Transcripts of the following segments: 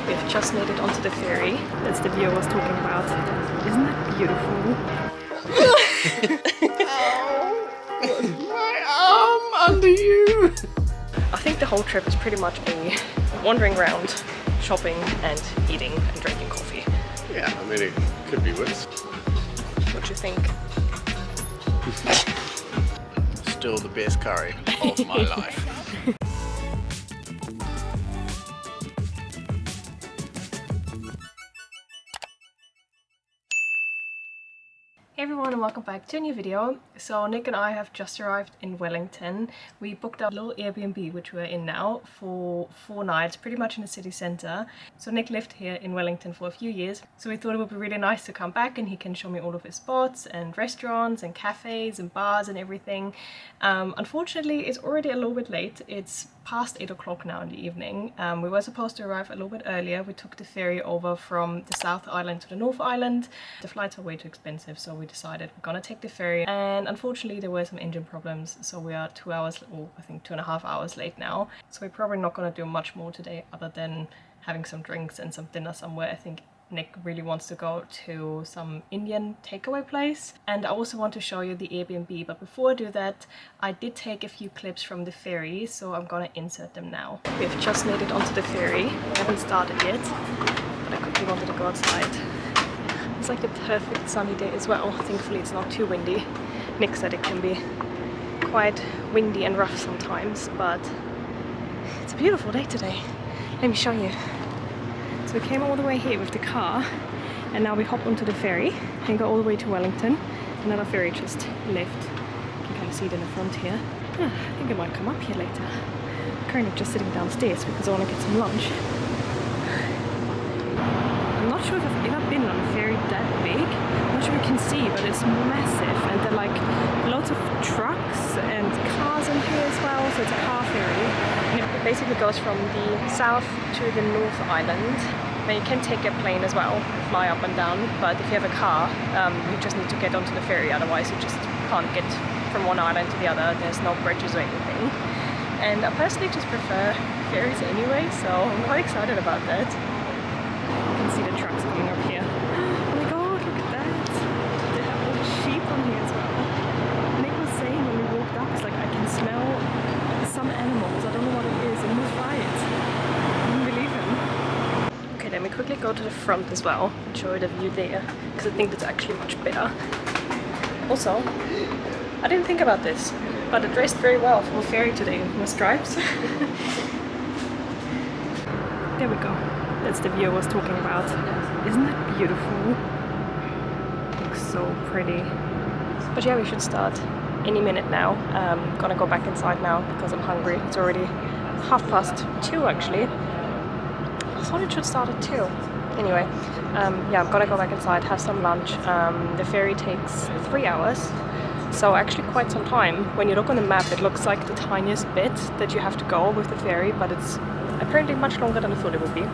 We've just made it onto the ferry. That's the view I was talking about. Isn't that beautiful? My arm under you! I think the whole trip is pretty much me wandering around, shopping and eating and drinking coffee. Yeah, I mean, it could be worse. What do you think? Still the best curry of my life. Hey everyone and welcome back to a new video. So Nick and I have just arrived in Wellington. We booked our little Airbnb, which we're in now, for 4 nights, pretty much in the city centre. So Nick lived here in Wellington for a few years, so we thought it would be really nice to come back and he can show me all of his spots and restaurants and cafes and bars and everything. Unfortunately, it's already a little bit late. It's past 8 o'clock now in the evening. We were supposed to arrive a little bit earlier. We took the ferry over from the South Island to the North Island. The flights are way too expensive, so we decided we're gonna take the ferry, and unfortunately there were some engine problems, so we are 2 hours, or I think 2.5 hours late now. So we're probably not gonna do much more today other than having some drinks and some dinner somewhere. I think Nick really wants to go to some Indian takeaway place, and I also want to show you the Airbnb, but before I do that I did take a few clips from the ferry, so I'm gonna insert them now. We've just made it onto the ferry. We haven't started yet, but I quickly wanted to go outside. It's like a perfect sunny day as well. Thankfully it's not too windy. Nick said it can be quite windy and rough sometimes, but it's a beautiful day today. Let me show you. So we came all the way here with the car, and now we hop onto the ferry and go all the way to Wellington. Another ferry just left. You can kind of see it in the front here. I think it might come up here later. I'm currently just sitting downstairs because I want to get some lunch. I'm not sure if I've ever been on a ferry that big. I'm not sure you can see, but it's massive, and there are like loads of trucks and cars in here as well, so it's a car ferry. And it basically goes from the south to the North Island. Now you can take a plane as well, fly up and down, but if you have a car, you just need to get onto the ferry, otherwise you just can't get from one island to the other. There's no bridges or anything. And I personally just prefer ferries anyway, so I'm quite excited about that. You can see the trucks coming up here. Oh my god, look at that! They have all the sheep on here as well. Nick was saying when we walked up, it's like I can smell some animals. I don't know what it is, and he was right. I didn't believe him. Okay, then we quickly go to the front as well and show you the view there, because I think that's actually much better. Also, I didn't think about this, but I dressed very well for a ferry today with my stripes. There we go. That's the view I was talking about. Isn't that beautiful? Looks so pretty. But yeah, we should start any minute now. I'm gonna go back inside now because I'm hungry. It's already 2:30 actually. I thought it should start at 2. Anyway, yeah, I'm gonna go back inside, have some lunch. The ferry takes 3 hours, so actually quite some time. When you look on the map, it looks like the tiniest bit that you have to go with the ferry, but it's apparently much longer than I thought it would be.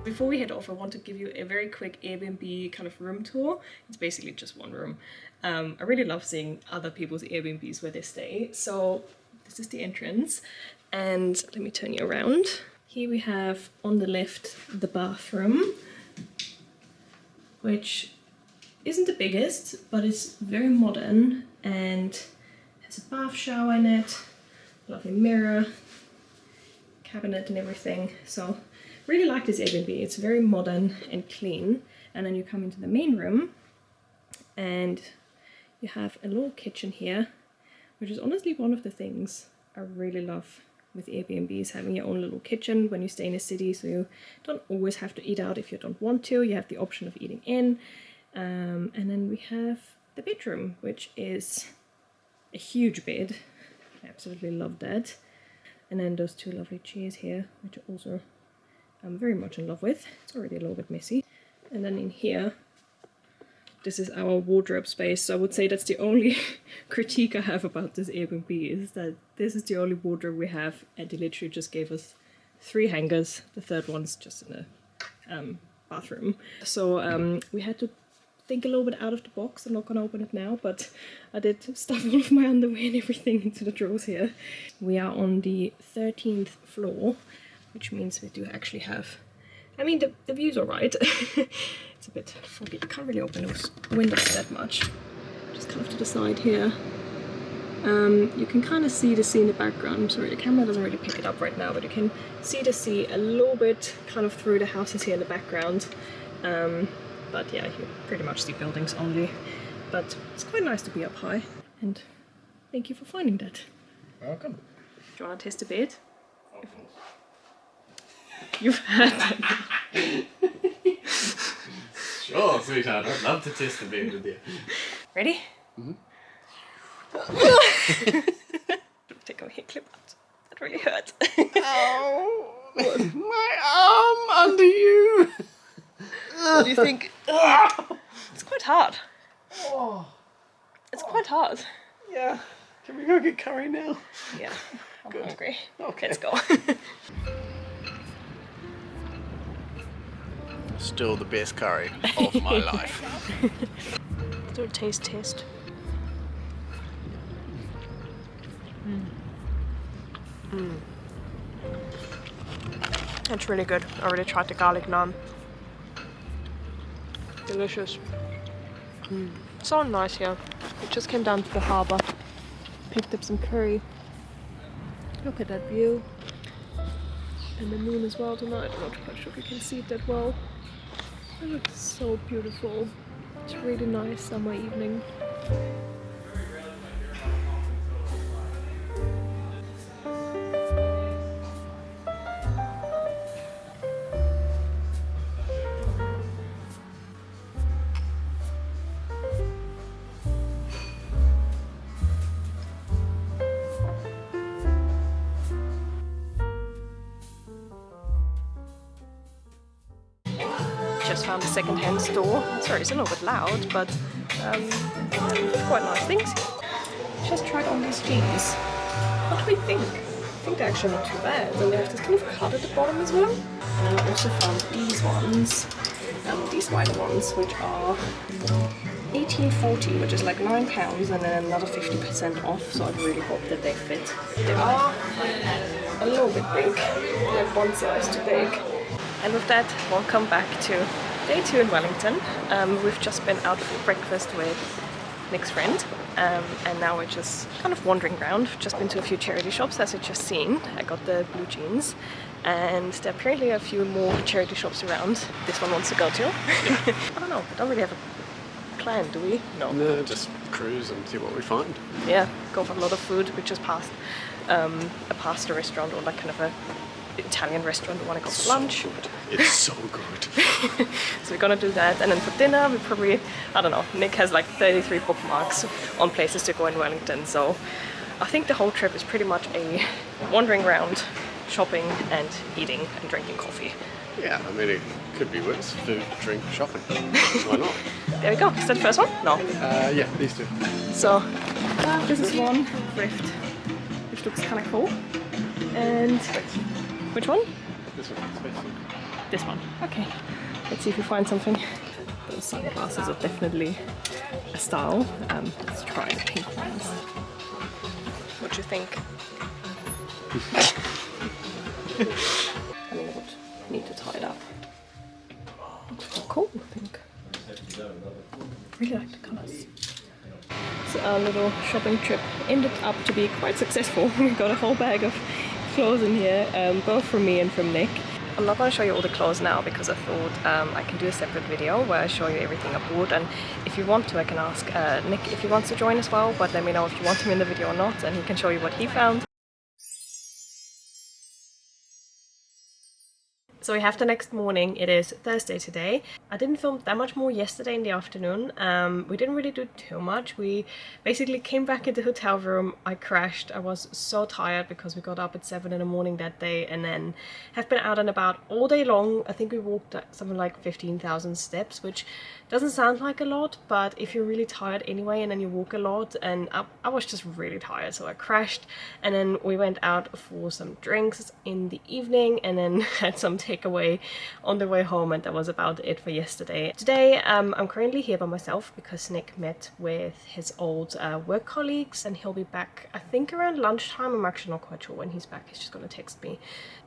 Before we head off, I want to give you a very quick Airbnb kind of room tour. It's basically just one room. I really love seeing other people's Airbnbs where they stay. So this is the entrance, and let me turn you around. Here we have on the left the bathroom, which isn't the biggest, but it's very modern and has a bath shower in it, lovely mirror, cabinet and everything. So really like this Airbnb. It's very modern and clean. And then you come into the main room and you have a little kitchen here, which is honestly one of the things I really love with Airbnbs, having your own little kitchen when you stay in a city, so you don't always have to eat out if you don't want to. You have the option of eating in. And then we have the bedroom, which is a huge bed. I absolutely love that. And then those two lovely chairs here, which also I'm very much in love with. It's already a little bit messy. And then in here, this is our wardrobe space. So I would say that's the only critique I have about this Airbnb, is that this is the only wardrobe we have, and they literally just gave us 3 hangers. The third one's just in the bathroom. So we had to think a little bit out of the box. I'm not gonna open it now, but I did stuff all of my underwear and everything into the drawers here. We are on the 13th floor, which means we do actually have, I mean, the view's alright. It's a bit foggy. I can't really open those windows that much. Just kind of to the side here. You can kind of see the sea in the background. I'm sorry, the camera doesn't really pick it up right now, but you can see the sea a little bit kind of through the houses here in the background. But yeah, you pretty much see buildings only. But it's quite nice to be up high. And thank you for finding that. Welcome. Do you want to test a bit? You've had that. Sure, sweetheart. I'd love to test a bed with you. Ready? Mm-hmm. Take our hair clip out. That really hurt. Oh, my arm under you. What do you think? It's quite hard. Oh. It's quite hard. Yeah. Can we go get curry now? Yeah, I'm Good. hungry. Okay. Let's go. Still the best curry of my life. Let's do a taste test. It's really good. I already tried the garlic naan. Delicious. So nice here. We just came down to the harbour, picked up some curry. Look at that view. And the moon as well tonight. I'm not quite sure if you can see it that well. It looks so beautiful. It's a really nice summer evening. Just found a second-hand store. Sorry, it's a little bit loud, but quite nice things. Just tried on these jeans. What do we think? I think they're actually not too bad. And they have this kind of cut at the bottom as well. And I also found these ones, these white ones, which are $18.40, which is like £9, and then another 50% off. So I really hope that they fit. They are a little bit big, like one size too big. And with that, welcome back to day 2 in Wellington. We've just been out for breakfast with Nick's friend, and now we're just kind of wandering around. Just been to a few charity shops, as you've just seen. I got the blue jeans, and there are apparently a few more charity shops around this one wants to go to. I don't know, we don't really have a plan, do we? No, just cruise and see what we find. Yeah, go for a lot of food. We just passed a pasta restaurant, or like kind of a Italian restaurant. We want to go for lunch. It's so good. So we're gonna do that, and then for dinner we probably, I don't know, Nick has like 33 bookmarks on places to go in Wellington, so I think the whole trip is pretty much a wandering around, shopping and eating and drinking coffee. Yeah, I mean, it could be worse. Food, drink, shopping. Why not? There we go. Is that the first one? No. Yeah, these two. So this is one thrift, which looks kind of cool. And which one? This one. This one. Okay. Let's see if we find something. Those sunglasses are definitely a style. Let's try the pink ones. What do you think? I mean, I would need to tie it up. Looks quite cool, I think. Really like the colours. So our little shopping trip ended up to be quite successful. We got a whole bag of clothes in here, both from me and from Nick. I'm not going to show you all the clothes now because I thought I can do a separate video where I show you everything aboard, and if you want to I can ask Nick if he wants to join as well, but let me know if you want him in the video or not and he can show you what he found. So we have the next morning. It is Thursday today. I didn't film that much more yesterday in the afternoon. We didn't really do too much. We basically came back into the hotel room. I crashed. I was so tired because we got up at 7 in the morning that day and then have been out and about all day long. I think we walked something like 15,000 steps, which doesn't sound like a lot, but if you're really tired anyway and then you walk a lot, and I was just really tired, so I crashed. And then we went out for some drinks in the evening and then had some takeaway on the way home, and that was about it for yesterday. Today I'm currently here by myself because Nick met with his old work colleagues and he'll be back I think around lunchtime. I'm actually not quite sure when he's back. He's just gonna text me.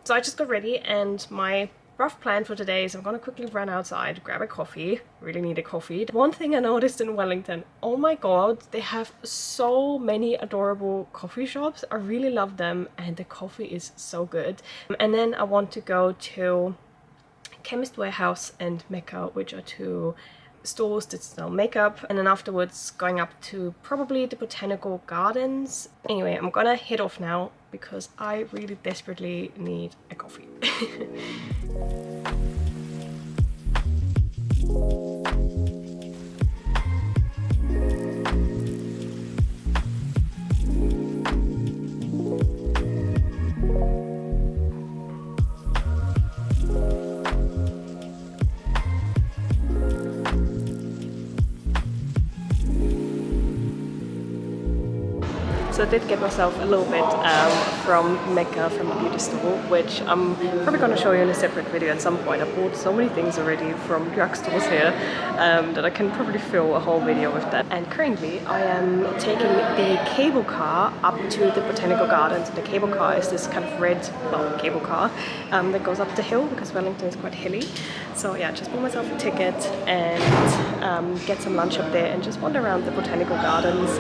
So I just got ready, and my rough plan for today is I'm gonna quickly run outside, grab a coffee. Really need a coffee. One thing I noticed in Wellington, oh my god, they have so many adorable coffee shops. I really love them and the coffee is so good. And then I want to go to Chemist Warehouse and Mecca, which are two stores that sell makeup, and then afterwards going up to probably the botanical gardens. Anyway, I'm gonna head off now because I really desperately need a coffee. So I did get myself a little bit from Mecca, from the beauty store, which I'm probably going to show you in a separate video at some point. I bought so many things already from drugstores here that I can probably fill a whole video with that. And currently I am taking the cable car up to the botanical gardens. The cable car is this kind of red, well, cable car that goes up the hill because Wellington is quite hilly. So yeah, just bought myself a ticket and get some lunch up there and just wander around the botanical gardens.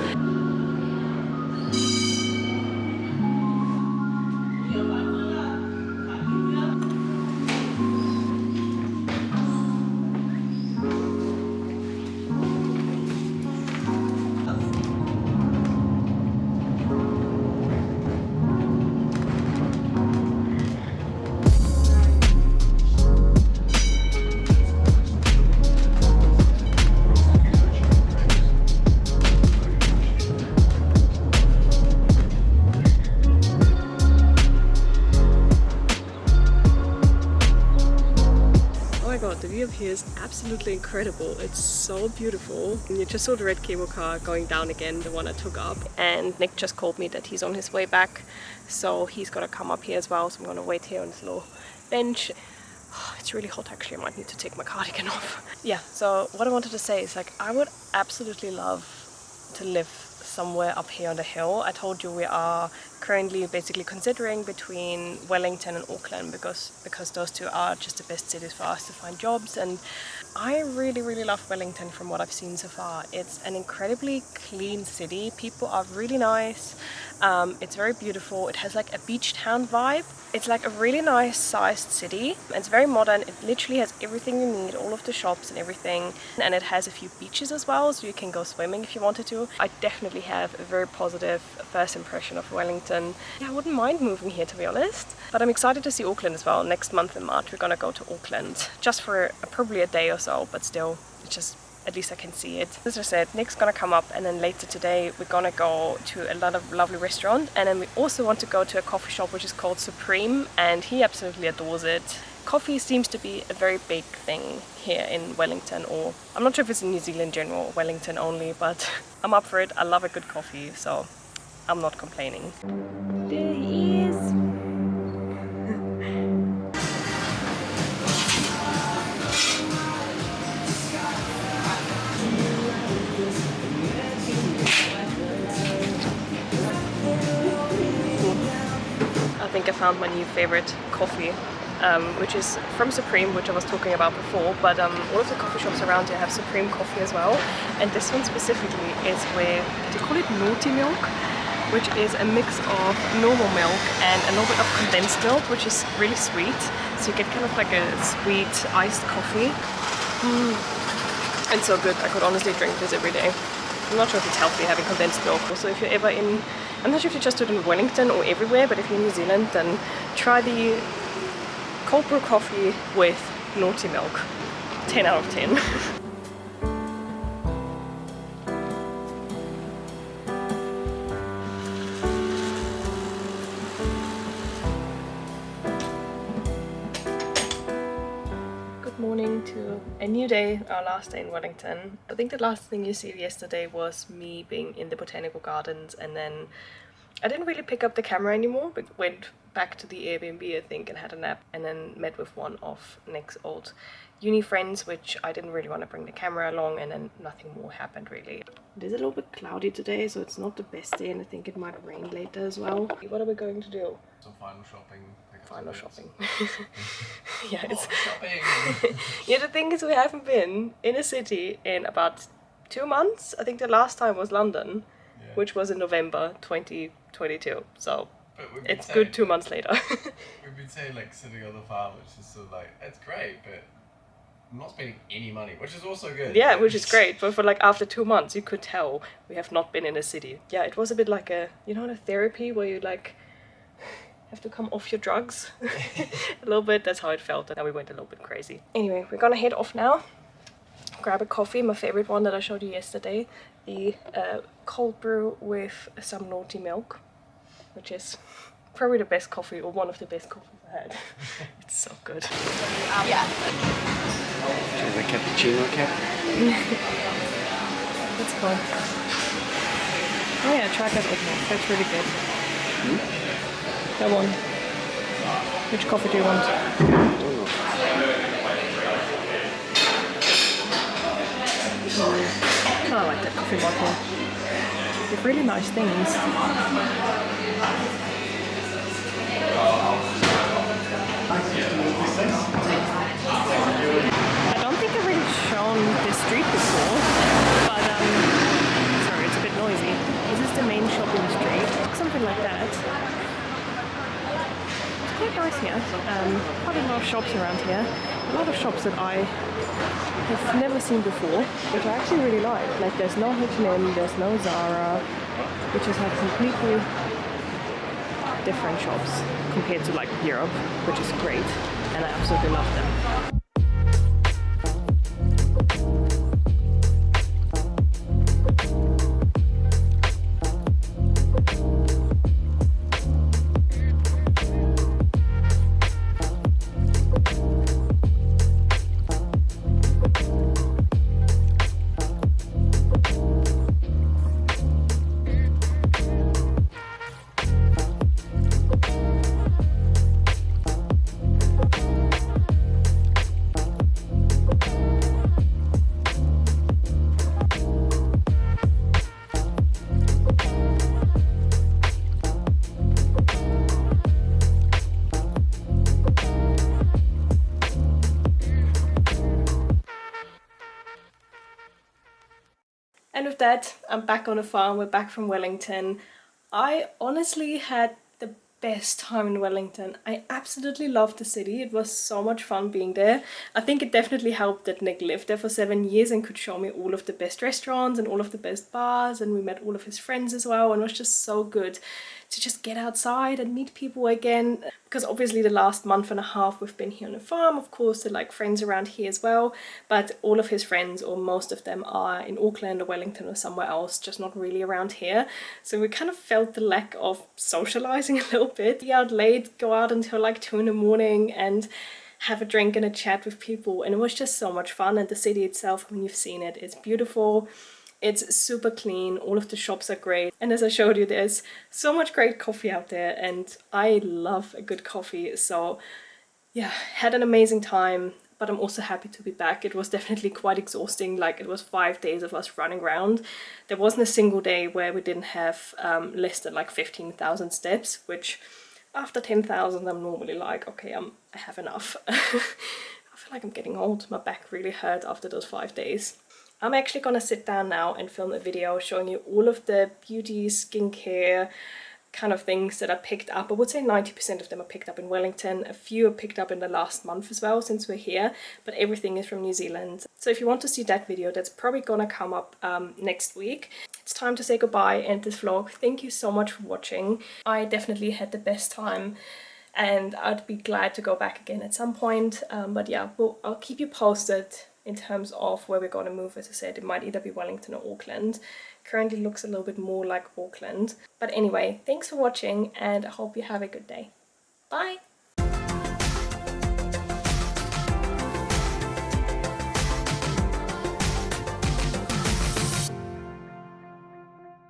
The view up here is absolutely incredible. It's so beautiful. And you just saw the red cable car going down again, the one I took up. And Nick just called me that he's on his way back, so he's gonna come up here as well. So I'm gonna wait here on this little bench. Oh, it's really hot actually. I might need to take my cardigan off. Yeah, so what I wanted to say is, like, I would absolutely love to live somewhere up here on the hill. I told you we are currently basically considering between Wellington and Auckland because those two are just the best cities for us to find jobs, and I really love Wellington from what I've seen so far. It's an incredibly clean city. People are really nice. It's very beautiful. It has like a beach town vibe. It's like a really nice sized city. It's very modern. It literally has everything you need, all of the shops and everything. And it has a few beaches as well, so you can go swimming if you wanted to. I definitely have a very positive first impression of Wellington. Yeah, I wouldn't mind moving here, to be honest. But I'm excited to see Auckland as well. Next month in March, we're gonna go to Auckland. Just for probably a day or so, but still, it's just, at least I can see it. As I said, Nick's gonna come up, and then later today we're gonna go to a lot of lovely restaurant, and then we also want to go to a coffee shop which is called Supreme, and he absolutely adores it. Coffee seems to be a very big thing here in Wellington, or I'm not sure if it's in New Zealand in general or Wellington only, but I'm up for it. I love a good coffee, so I'm not complaining. There he is. I think I found my new favorite coffee, which is from Supreme, which I was talking about before, but all of the coffee shops around here have Supreme coffee as well, and this one specifically is with, they call it naughty milk, which is a mix of normal milk and a little bit of condensed milk, which is really sweet, so you get kind of like a sweet iced coffee. And so good. I could honestly drink this every day. I'm not sure if it's healthy having condensed milk. Also, if you're ever in, I'm not sure if you just do it in Wellington or everywhere, but if you're in New Zealand, then try the cold brew coffee with naughty milk. 10 out of 10. Morning to a new day, our last day in Wellington. I think the last thing you see yesterday was me being in the botanical gardens, and then I didn't really pick up the camera anymore, but went back to the Airbnb I think and had a nap, and then met with one of Nick's old uni friends, which I didn't really want to bring the camera along, and then nothing more happened really. It is a little bit cloudy today, so it's not the best day, and I think it might rain later as well. What are we going to do? Some final shopping. Final shopping. Yeah, it's shopping. yeah, the thing is we haven't been in a city in about 2 months. I think the last time was London, yeah, which was in November 2022. So it's saying, good 2 months later. We've been saying like sitting on the farm, which is sort of like, it's great, but I'm not spending any money, which is also good. Yeah, which is great, but for like after 2 months you could tell we have not been in a city. Yeah, it was a bit like a, you know, a therapy where you like have to come off your drugs a little bit. That's how it felt, and now we went a little bit crazy. Anyway, we're gonna head off now, grab a coffee, my favorite one that I showed you yesterday, the cold brew with some naughty milk, which is probably the best coffee, or one of the best coffees I had. It's so good. Yeah. Is a cappuccino cap? Let's go. Oh yeah, try that oat milk. That's really good. Hmm? That one. Which coffee do you want? Oh, I like that coffee bottle. They have really nice things. I don't think I've really shown this street before, but sorry, it's a bit noisy. This is the main shopping street, something like that. Quite nice here. Quite a lot of shops around here. A lot of shops that I have never seen before, which I actually really like. Like there's no H&M, there's no Zara, which just have completely different shops compared to like Europe, which is great, and I absolutely love them. And with that, I'm back on the farm. We're back from Wellington. I honestly had the best time in Wellington. I absolutely loved the city. It was so much fun being there. I think it definitely helped that Nick lived there for 7 years and could show me all of the best restaurants and all of the best bars, and we met all of his friends as well, and it was just so good to just get outside and meet people again, because obviously the last month and a half we've been here on the farm. Of course, they're like friends around here as well, but all of his friends, or most of them, are in Auckland or Wellington or somewhere else, just not really around here. So we kind of felt the lack of socializing a little bit. Be out late, go out until like 2 in the morning and have a drink and a chat with people, and it was just so much fun. And the city itself, when you've seen it, it's beautiful. It's super clean, all of the shops are great, and as I showed you, there's so much great coffee out there, and I love a good coffee. So yeah, had an amazing time, but I'm also happy to be back. It was definitely quite exhausting. Like, it was 5 days of us running around. There wasn't a single day where we didn't have less than like 15,000 steps, which after 10,000 I'm normally like, okay, I have enough. I feel like I'm getting old. My back really hurt after those 5 days. I'm actually gonna sit down now and film a video showing you all of the beauty, skincare kind of things that I picked up. I would say 90% of them are picked up in Wellington. A few are picked up in the last month as well, since we're here, but everything is from New Zealand. So if you want to see that video, that's probably gonna come up next week. It's time to say goodbye, end this vlog. Thank you so much for watching. I definitely had the best time and I'd be glad to go back again at some point. But yeah, I'll keep you posted in terms of where we're going to move. As I said, it might either be Wellington or Auckland. Currently looks a little bit more like Auckland. But anyway, thanks for watching, and I hope you have a good day. Bye!